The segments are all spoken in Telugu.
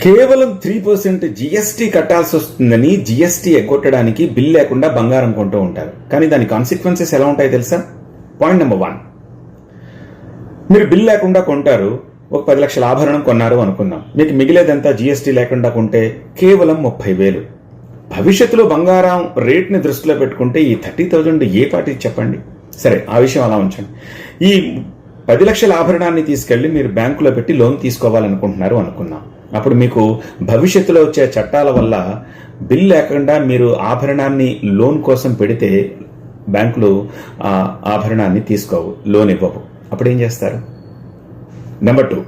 కేవలం 3% జిఎస్టీ కట్టాల్సి వస్తుందని జిఎస్టీ ఎగ్గొట్టడానికి బిల్ లేకుండా బంగారం కొంటూ ఉంటారు. కానీ దాని కాన్సిక్వెన్సెస్ ఎలా ఉంటాయో తెలుసా? పాయింట్ నెంబర్ 1, మీరు బిల్ లేకుండా కొంటారు. ఒక 10 లక్షల ఆభరణం కొన్నారు అనుకుందాం. మీకు మిగిలేదంతా జిఎస్టీ లేకుండా కొంటే కేవలం 30,000. భవిష్యత్తులో బంగారం రేట్ని దృష్టిలో పెట్టుకుంటే ఈ 30,000 ఏ పార్టీ చెప్పండి? సరే, ఆ విషయం అలా ఉంచండి. ఈ 10 లక్షల ఆభరణాన్ని తీసుకెళ్లి మీరు బ్యాంకులో పెట్టి లోన్ తీసుకోవాలనుకుంటున్నారు అనుకుందాం. అప్పుడు మీకు భవిష్యత్తులో వచ్చే చట్టాల వల్ల బిల్ లేకుండా మీరు ఆభరణాన్ని లోన్ కోసం పెడితే బ్యాంకులు ఆభరణాన్ని తీసుకోవు, లోన్ ఇవ్వవు. అప్పుడు ఏం చేస్తారు? నెంబర్ 2,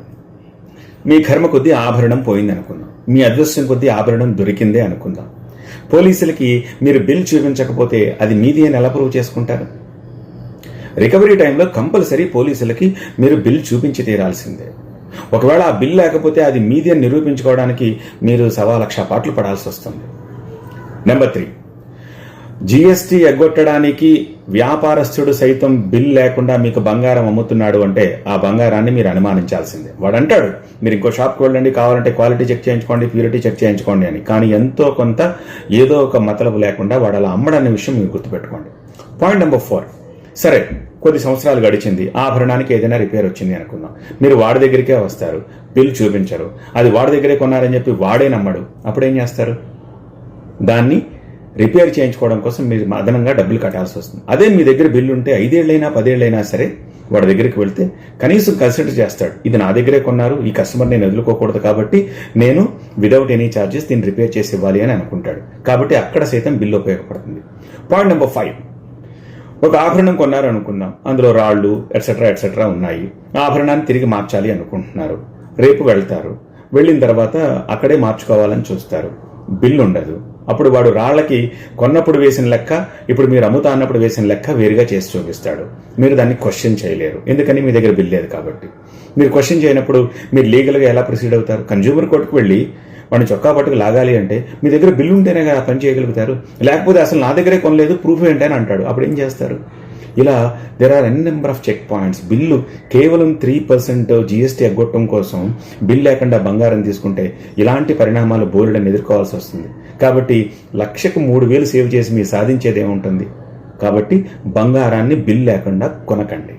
మీ కర్మ కొద్దీ ఆభరణం పోయింది అనుకుందాం. మీ అదృష్టం కొద్దీ ఆభరణం దొరికిందే అనుకుందాం. పోలీసులకి మీరు బిల్ చూపించకపోతే అది మీది అని ఎలా ప్రూవ్ చేసుకుంటారు? రికవరీ టైంలో కంపల్సరీ పోలీసులకి మీరు బిల్ చూపించి తీరాల్సిందే. ఒకవేళ ఆ బిల్ లేకపోతే అది మీది అని నిరూపించుకోవడానికి మీరు 1,00,000 పాటలు పడాల్సి వస్తుంది. నెంబర్ 3, జిఎస్టీ ఎగ్గొట్టడానికి వ్యాపారస్తుడు సైతం బిల్ లేకుండా మీకు బంగారం అమ్ముతున్నాడు అంటే ఆ బంగారాన్ని మీరు అనుమానించాల్సిందే. వాడు అంటాడు, మీరు ఇంకో షాప్కి వెళ్ళండి, కావాలంటే క్వాలిటీ చెక్ చేయించుకోండి, ప్యూరిటీ చెక్ చేయించుకోండి అని. కానీ ఎంతో కొంత ఏదో ఒక మతలబు లేకుండా వాడు అలా అమ్మడనే విషయం మీరు గుర్తుపెట్టుకోండి. పాయింట్ నెంబర్ 4, సరే కొద్ది సంవత్సరాలు గడిచింది, ఆభరణానికి ఏదైనా రిపేర్ వచ్చింది అనుకుందాం. మీరు వాడి దగ్గరికే వస్తారు, బిల్ చూపించరు, అది వాడి దగ్గరే కొన్నారని చెప్పి వాడే నమ్మడు. అప్పుడేం చేస్తారు? దాన్ని రిపేర్ చేయించుకోవడం కోసం మీరు అదనంగా డబ్బులు కట్టాల్సి వస్తుంది. అదే మీ దగ్గర బిల్లు ఉంటే 5 ఏళ్ళైనా 10 ఏళ్ళైనా సరే వాడి దగ్గరికి వెళ్తే కనీసం కన్సిడర్ చేస్తాడు, ఇది నా దగ్గరే కొన్నారు, ఈ కస్టమర్ నేను వదులుకోకూడదు కాబట్టి నేను విదౌట్ ఎనీ ఛార్జెస్ దీన్ని రిపేర్ చేసి ఇవ్వాలి అని అనుకుంటాడు. కాబట్టి అక్కడ సైతం బిల్లు ఉపయోగపడుతుంది. పాయింట్ నెంబర్ 5, ఒక ఆభరణం కొన్నారు అనుకుందాం, అందులో రాళ్ళు ఎట్సెట్రా ఉన్నాయి. ఆ ఆభరణాన్ని తిరిగి మార్చాలి అనుకుంటున్నారు. రేపు వెళ్తారు, వెళ్ళిన తర్వాత అక్కడే మార్చుకోవాలని చూస్తారు, బిల్లు ఉండదు. అప్పుడు వాడు రాళ్లకి కొన్నప్పుడు వేసిన లెక్క, ఇప్పుడు మీరు అమ్ముతా అన్నప్పుడు వేసిన లెక్క వేరుగా చేసి చూపిస్తాడు. మీరు దాన్ని క్వశ్చన్ చేయలేరు, ఎందుకని మీ దగ్గర బిల్ లేదు కాబట్టి. మీరు క్వశ్చన్ చేయనప్పుడు మీరు లీగల్గా ఎలా ప్రొసీడ్ అవుతారు? కన్జ్యూమర్ కోర్టుకు వెళ్ళి వాడిని చొక్కా పట్టుకు లాగాలి అంటే మీ దగ్గర బిల్లు ఉంటేనే కదా పని చేయగలుగుతారు, లేకపోతే అసలు నా దగ్గరే కొనలేదు, ప్రూఫ్ ఏంటని అంటాడు. అప్పుడు ఏం చేస్తారు? ఇలా there are N number of checkpoints. Bill కేవలం 3% జిఎస్టీ ఎగ్గొట్టడం కోసం బిల్ లేకుండా బంగారం తీసుకుంటే ఇలాంటి పరిణామాలు బోలెడని ఎదుర్కోవాల్సి వస్తుంది. కాబట్టి 1,00,000కు 3,000 సేవ్ చేసి మీరు సాధించేది ఏముంటుంది? కాబట్టి బంగారాన్ని బిల్ లేకుండా కొనకండి.